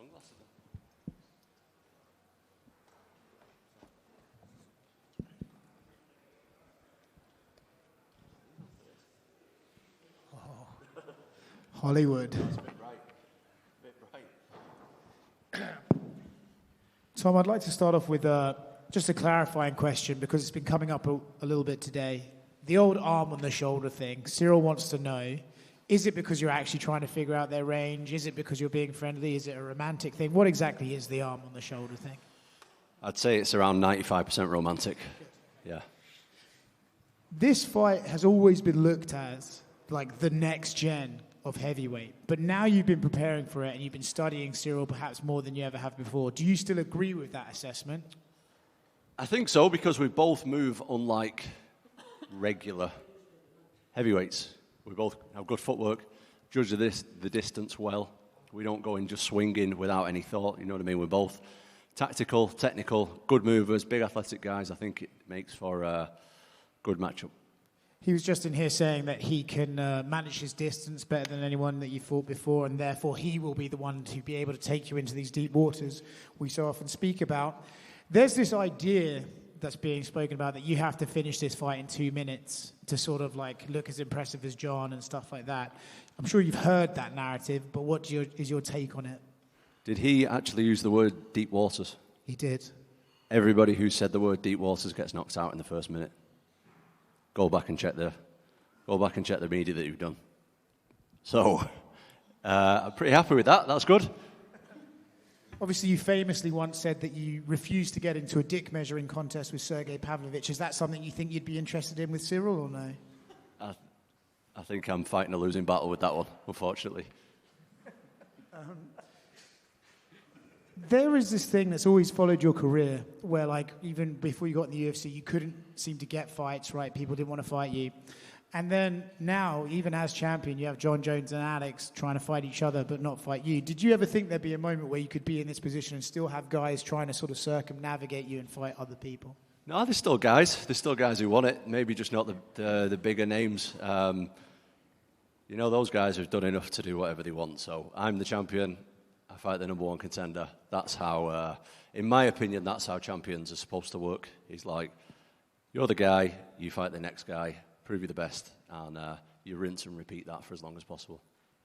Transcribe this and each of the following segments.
sunglasses on. Hollywood. That's a bit bright. Tom, I'd like to start off with just a clarifying question because it's been coming up a little bit today. The old arm on the shoulder thing, Cyril wants to know, is it because you're actually trying to figure out their range? Is it because you're being friendly? Is it a romantic thing? What exactly is the arm on the shoulder thing? I'd say it's around 95% romantic. Yeah. This fight has always been looked as like the next gen of heavyweight, but now you've been preparing for it and you've been studying Cyril perhaps more than you ever have before. Do you still agree with that assessment? I think so, because we both move unlike regular heavyweights. We both have good footwork, judge the distance well. We don't go in just swinging without any thought, you know what I mean? We're both tactical, technical, good movers, big athletic guys. I think it makes for a good matchup. He was just in here saying that he can manage his distance better than anyone that you fought before, and therefore he will be the one to be able to take you into these deep waters we so often speak about. There's this idea that's being spoken about that you have to finish this fight in 2 minutes to sort of like look as impressive as John and stuff like that. I'm sure you've heard that narrative, but what is your take on it? Did he actually use the word deep waters? He did. Everybody who said the word deep waters gets knocked out in the first minute. Go back and check the media that you've done. So, I'm pretty happy with that. That's good. Obviously, you famously once said that you refused to get into a dick measuring contest with Sergey Pavlovich. Is that something you think you'd be interested in with Cyril or no? I think I'm fighting a losing battle with that one, unfortunately. There is this thing that's always followed your career where, like, even before you got in the UFC, you couldn't seem to get fights, right? People didn't want to fight you. And then now, even as champion, you have John Jones and Alex trying to fight each other but not fight you. Did you ever think there'd be a moment where you could be in this position and still have guys trying to sort of circumnavigate you and fight other people? No, there's still guys. There's still guys who want it. Maybe just not the bigger names. You know, those guys have done enough to do whatever they want. So I'm the champion. I fight the number one contender. That's how, in my opinion, that's how champions are supposed to work. He's like, you're the guy, you fight the next guy, prove you're the best, and you rinse and repeat that for as long as possible.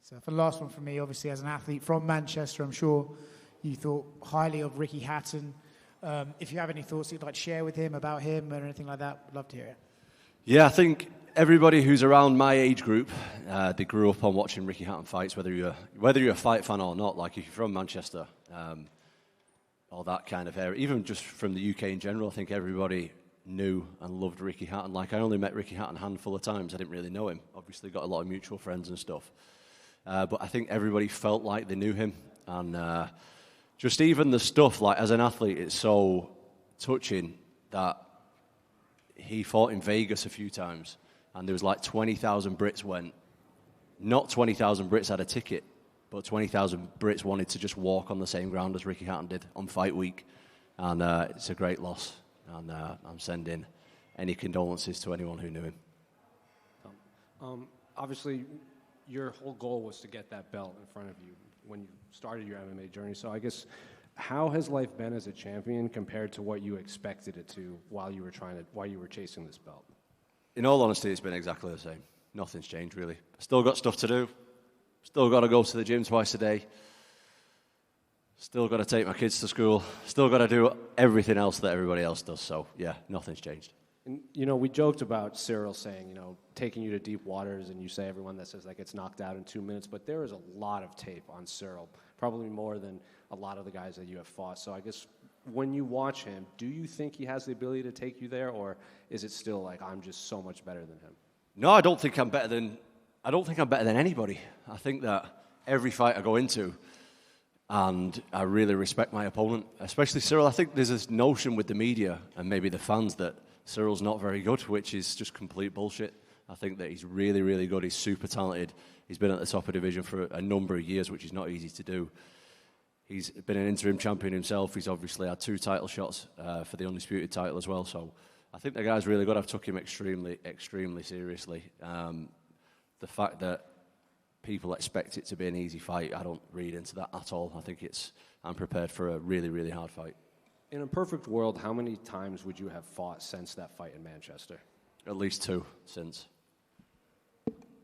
So for the last one for me, obviously as an athlete from Manchester, I'm sure you thought highly of Ricky Hatton. If you have any thoughts you'd like to share with him about him or anything like that, I'd love to hear it. Yeah, I think everybody who's around my age group, they grew up on watching Ricky Hatton fights, whether you're a fight fan or not. Like if you're from Manchester, or that kind of area, even just from the UK in general, I think everybody knew and loved Ricky Hatton. Like I only met Ricky Hatton a handful of times. I didn't really know him. Obviously got a lot of mutual friends and stuff. But I think everybody felt like they knew him. And just even the stuff, like as an athlete, it's so touching that he fought in Vegas a few times. And there was like 20,000 Brits went. Not 20,000 Brits had a ticket, but 20,000 Brits wanted to just walk on the same ground as Ricky Hatton did on fight week. And it's a great loss. And I'm sending any condolences to anyone who knew him. Obviously, your whole goal was to get that belt in front of you when you started your MMA journey. So I guess, how has life been as a champion compared to what you expected it to while you were chasing this belt? In all honesty, it's been exactly the same. Nothing's changed, really. Still got stuff to do. Still got to go to the gym twice a day. Still got to take my kids to school. Still got to do everything else that everybody else does. So, yeah, nothing's changed. And, you know, we joked about Cyril saying, you know, taking you to deep waters, and you say everyone that says that gets knocked out in 2 minutes, but there is a lot of tape on Cyril, probably more than a lot of the guys that you have fought. So I guess when you watch him, do you think he has the ability to take you there, or is it still like, I'm just so much better than him? No, I don't think I'm better than anybody. I think that every fight I go into, and I really respect my opponent, especially Cyril. I think there's this notion with the media and maybe the fans that Cyril's not very good, which is just complete bullshit. I think that he's really, really good. He's super talented. He's been at the top of division for a number of years, which is not easy to do. He's been an interim champion himself. He's obviously had 2 title shots for the undisputed title as well. So I think the guy's really good. I've took him extremely, extremely seriously. The fact that people expect it to be an easy fight. I don't read into that at all. I think I'm prepared for a really, really hard fight. In a perfect world, how many times would you have fought since that fight in Manchester? At least 2 since.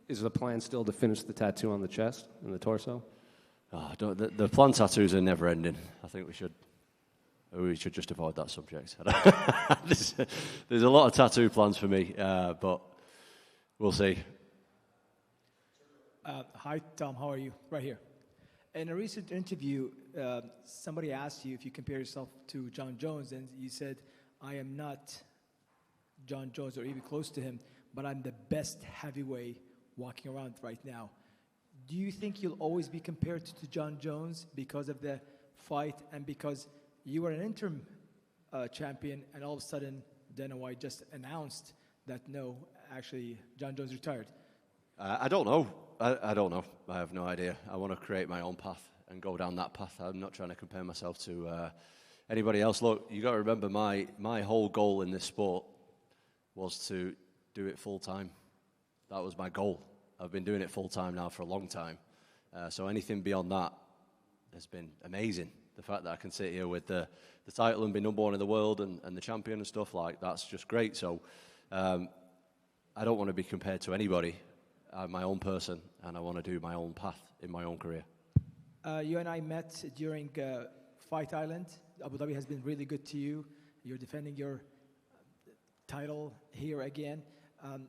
Is the plan still to finish the tattoo on the chest and the torso? The plan tattoos are never ending. I think we should just avoid that subject. There's a lot of tattoo plans for me, but we'll see. Hi, Tom. How are you? Right here. In a recent interview, somebody asked you if you compare yourself to John Jones, and you said, I am not John Jones or even close to him, but I'm the best heavyweight walking around right now. Do you think you'll always be compared to John Jones because of the fight and because you were an interim champion, and all of a sudden Dana White just announced that no, actually John Jones retired? I don't know. I don't know. I have no idea. I want to create my own path and go down that path. I'm not trying to compare myself to anybody else. Look, you got to remember my whole goal in this sport was to do it full time. That was my goal. I've been doing it full time now for a long time. So anything beyond that has been amazing. The fact that I can sit here with the title and be number one in the world and the champion and stuff, like, that's just great. So I don't want to be compared to anybody. I'm my own person, and I want to do my own path in my own career. You and I met during Fight Island. Abu Dhabi has been really good to you. You're defending your title here again.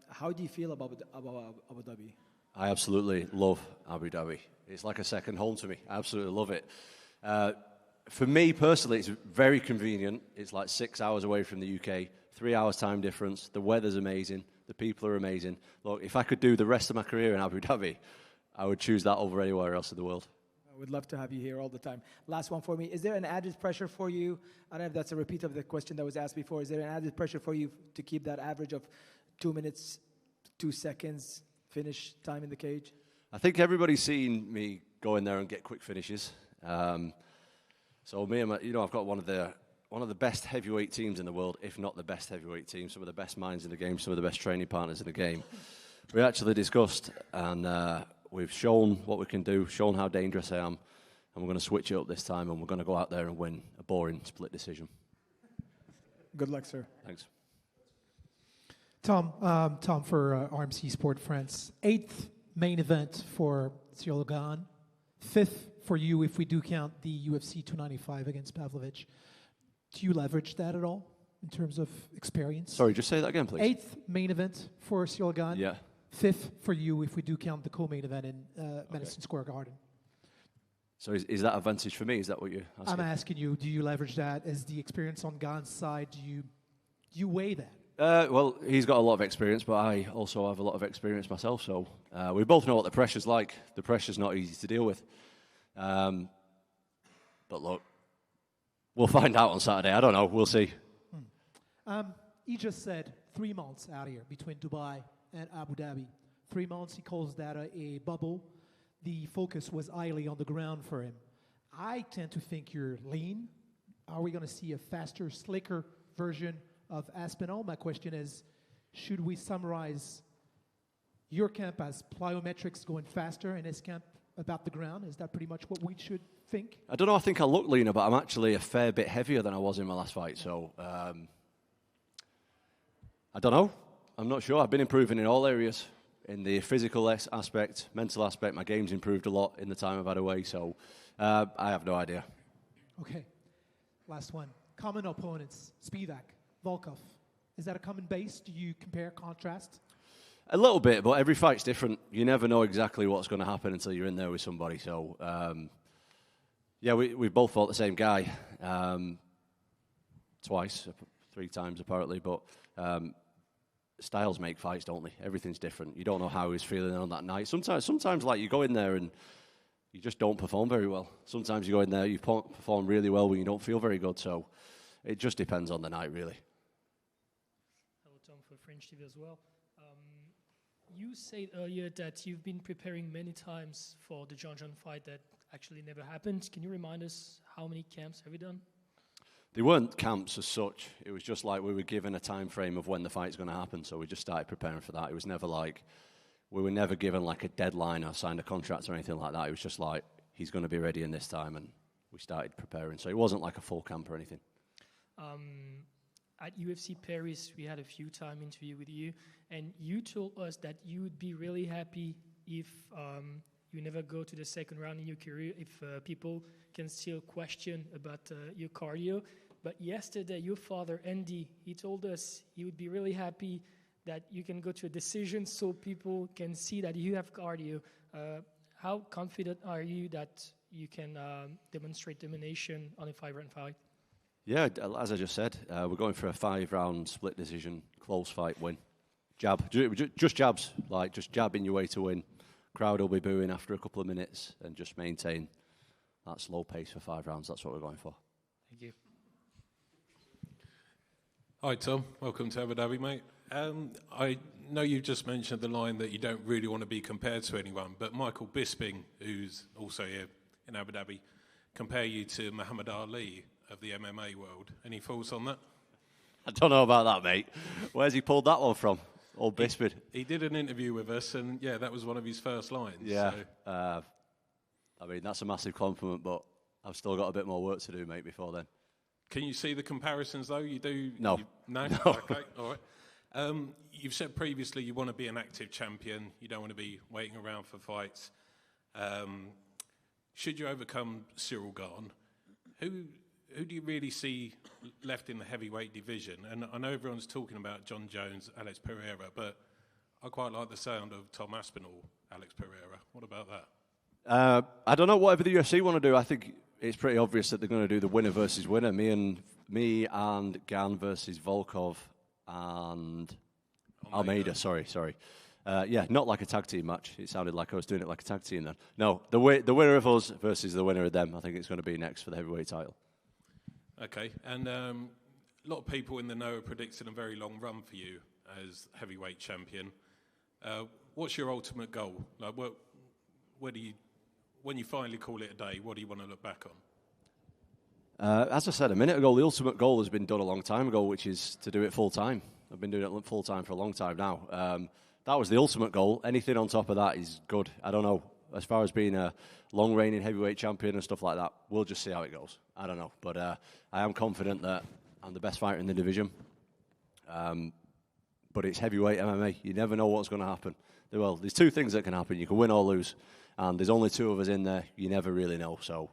How do you feel about Abu Dhabi? I absolutely love Abu Dhabi. It's like a second home to me. I absolutely love it. For me personally, it's very convenient. It's like 6 hours away from the UK, 3 hours time difference. The weather's amazing. The people are amazing. Look, if I could do the rest of my career in Abu Dhabi, I would choose that over anywhere else in the world. I would love to have you here all the time. Last one for me. Is there an added pressure for you? I don't know if that's a repeat of the question that was asked before. Is there an added pressure for you to keep that average of 2 minutes, 2 seconds finish time in the cage? I think everybody's seen me go in there and get quick finishes. So me and I've got one of the best heavyweight teams in the world, if not the best heavyweight team, some of the best minds in the game, some of the best training partners in the game. We actually discussed, and we've shown what we can do, shown how dangerous I am, and we're going to switch it up this time, and we're going to go out there and win a boring split decision. Good luck, sir. Thanks. Tom for RMC Sport France. 8th main event for Cyril Gane. 5th for you if we do count the UFC 295 against Pavlovich. Do you leverage that at all in terms of experience? Sorry, just say that again, please. 8th main event for Cyril Gane. Yeah. 5th for you if we do count the co-main event in Madison Square Garden. So is that advantage for me? Is that what you're asking? I'm asking you, do you leverage that as the experience on Gane's side? Do you weigh that? Well, he's got a lot of experience, but I also have a lot of experience myself, so we both know what the pressure's like. The pressure's not easy to deal with. But look, we'll find out on Saturday. I don't know. We'll see. He just said 3 months out here between Dubai and Abu Dhabi. 3 months, he calls that a bubble. The focus was highly on the ground for him. I tend to think you're lean. Are we going to see a faster, slicker version of Aspinall? My question is, should we summarize your camp as plyometrics going faster and his camp about the ground? Is that pretty much what we should think? I don't know. I think I look leaner, but I'm actually a fair bit heavier than I was in my last fight. So I don't know. I'm not sure. I've been improving in all areas. In the physical aspect, mental aspect, my game's improved a lot in the time I've had away. So I have no idea. Okay. Last one. Common opponents. Spivak, Volkov. Is that a common base? Do you compare, contrast? A little bit, but every fight's different. You never know exactly what's going to happen until you're in there with somebody. So, yeah, we both fought the same guy twice, 3 times apparently, but styles make fights, don't they? Everything's different. You don't know how he's feeling on that night. Sometimes like you go in there and you just don't perform very well. Sometimes you go in there, you perform really well when you don't feel very good. So it just depends on the night, really. Hello, Tom, for French TV as well. You said earlier that you've been preparing many times for the John fight that actually never happened. Can you remind us how many camps have you done? They weren't camps as such. It was just like we were given a time frame of when the fight's going to happen, so we just started preparing for that. It was never like we were never given like a deadline or signed a contract or anything like that. It was just like, he's going to be ready in this time, and we started preparing. So it wasn't like a full camp or anything. At UFC Paris, we had a few time interview with you, and you told us that you would be really happy if you never go to the second round in your career, if people can still question about your cardio. But yesterday, your father, Andy, he told us he would be really happy that you can go to a decision so people can see that you have cardio. How confident are you that you can demonstrate domination on a 5-round fight? Yeah, as I just said, we're going for a 5-round split decision, close fight win. Jab, just jabs, like just jabbing your way to win. Crowd will be booing after a couple of minutes, and just maintain that slow pace for 5 rounds. That's what we're going for. Thank you. Hi, Tom. Welcome to Abu Dhabi, mate. I know you've just mentioned the line that you don't really want to be compared to anyone, but Michael Bisping, who's also here in Abu Dhabi, compare you to Muhammad Ali of the MMA world. Any thoughts on that? I don't know about that, mate. Where's he pulled that one from? Old Bisping. He did an interview with us, and yeah, that was one of his first lines. Yeah. So. I mean, that's a massive compliment, but I've still got a bit more work to do, mate, before then. Can you see the comparisons, though? You do? No. No? No. Okay, all right. You've said previously you want to be an active champion. You don't want to be waiting around for fights. Should you overcome Cyril Gane, who do you really see left in the heavyweight division? And I know everyone's talking about John Jones, Alex Pereira, but I quite like the sound of Tom Aspinall, Alex Pereira. What about that? I don't know, whatever the UFC want to do. I think it's pretty obvious that they're going to do the winner versus winner. Me and Gane versus Volkov and Almeida. Sorry. Yeah, not like a tag team match. It sounded like I was doing it like a tag team then. No, the winner of us versus the winner of them. I think it's going to be next for the heavyweight title. Okay, and a lot of people in the know are predicting a very long run for you as heavyweight champion. What's your ultimate goal? Like, where do you, when you finally call it a day, what do you want to look back on? As I said a minute ago, the ultimate goal has been done a long time ago, which is to do it full time. I've been doing it full time for a long time now. That was the ultimate goal. Anything on top of that is good. I don't know. As far as being a long-reigning heavyweight champion and stuff like that, we'll just see how it goes. I don't know. But I am confident that I'm the best fighter in the division. But it's heavyweight MMA. You never know what's going to happen. Well, there's two things that can happen. You can win or lose. And there's only 2 of us in there. You never really know. So,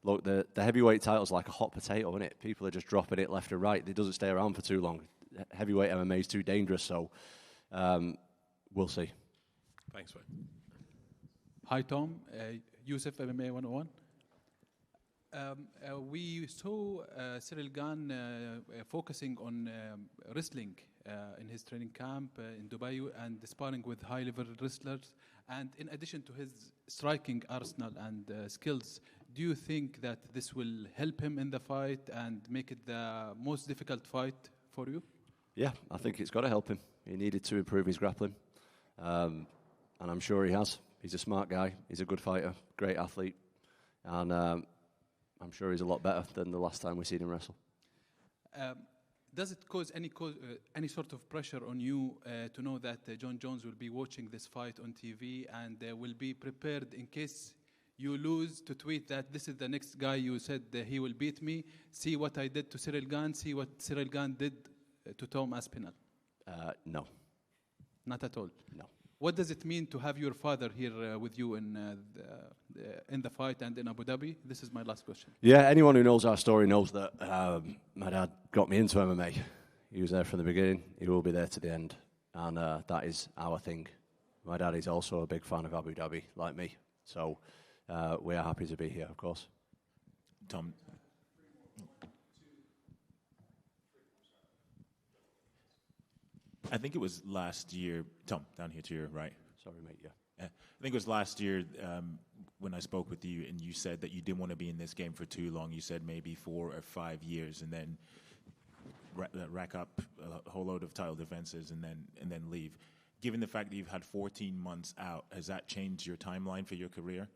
look, the heavyweight title's like a hot potato, isn't it? People are just dropping it left and right. It doesn't stay around for too long. Heavyweight MMA is too dangerous. So, we'll see. Thanks, mate. Hi, Tom. Yusuf, MMA 101. We saw Cyril Gane focusing on wrestling in his training camp in Dubai and sparring with high-level wrestlers. And in addition to his striking arsenal and skills, do you think that this will help him in the fight and make it the most difficult fight for you? Yeah, I think it's got to help him. He needed to improve his grappling. And I'm sure he has. He's a smart guy. He's a good fighter, great athlete. And I'm sure he's a lot better than the last time we seen him wrestle. Does it cause any sort of pressure on you to know that John Jones will be watching this fight on TV and will be prepared in case you lose to tweet that this is the next guy you said he will beat me? See what I did to Cyril Gane. See what Cyril Gane did to Tom Aspinall. No. Not at all? No. What does it mean to have your father here with you in the fight and in Abu Dhabi? This is my last question. Yeah, anyone who knows our story knows that my dad got me into MMA. He was there from the beginning. He will be there to the end. And that is our thing. My dad is also a big fan of Abu Dhabi, like me. So we are happy to be here, of course. Tom. I think it was last year, Tom, down here to your right. Sorry, mate, yeah. I think it was last year when I spoke with you and you said that you didn't want to be in this game for too long. You said maybe 4 or 5 years and then rack up a whole load of title defenses and then leave. Given the fact that you've had 14 months out, has that changed your timeline for your career?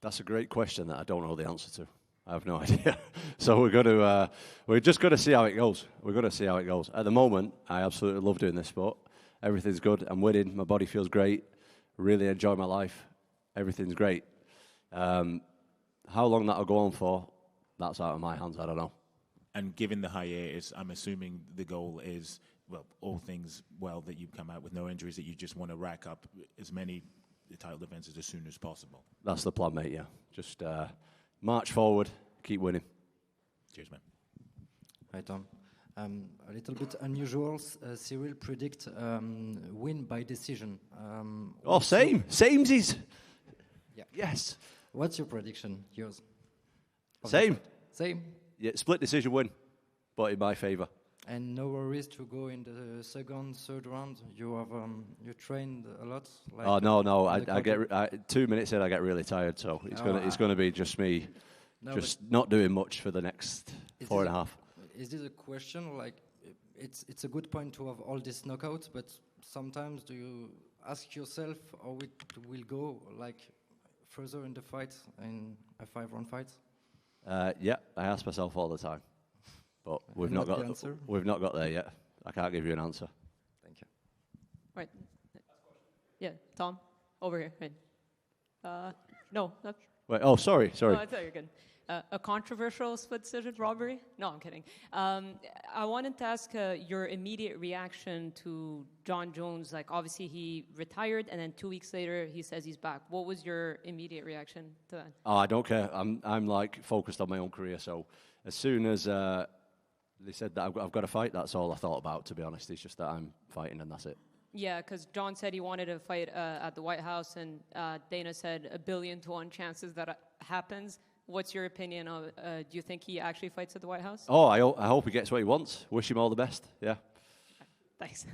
That's a great question that I don't know the answer to. I have no idea. So we're just going to see how it goes. We're going to see how it goes. At the moment, I absolutely love doing this sport. everything's good. I'm winning. My body feels great. Really enjoy my life. Everything's great. How long that'll go on for, that's out of my hands. I don't know. And given the hiatus, I'm assuming the goal is, well, all things well, that you come out with no injuries, that you just want to rack up as many title defenses as soon as possible. That's the plan, mate, yeah. Just march forward, keep winning. Cheers, man. Hi, Tom. A little bit unusual. Cyril predict win by decision. Samesies. Yeah. Yes. What's your prediction? Yours? Same. Same. Yeah, split decision win, but in my favour. And no worries to go in the second, third round. You have you trained a lot. Like no. I get 2 minutes in, I get really tired. So it's gonna be just me, not doing much for the next 4.5. Is this a question? Like, it's a good point to have all these knockouts, but sometimes do you ask yourself, how it will go like further in the fight, in a 5-round fight? Yeah, I ask myself all the time, but we've not got there yet. I can't give you an answer. Thank you. Right. Yeah, Tom, over here. Right. No. Wait. Oh, sorry. No, I thought you're good. A controversial split decision robbery? No, I'm kidding. I wanted to ask your immediate reaction to John Jones. Like, obviously he retired, and then 2 weeks later he says he's back. What was your immediate reaction to that? Oh, I don't care. I'm like focused on my own career. So as soon as they said that I've got to fight, that's all I thought about. To be honest, it's just that I'm fighting, and that's it. Yeah, because John said he wanted to fight at the White House, and Dana said 1 billion to 1 chances that happens. What's your opinion of? Do you think he actually fights at the White House? Oh, I hope he gets what he wants. Wish him all the best. Yeah. Thanks.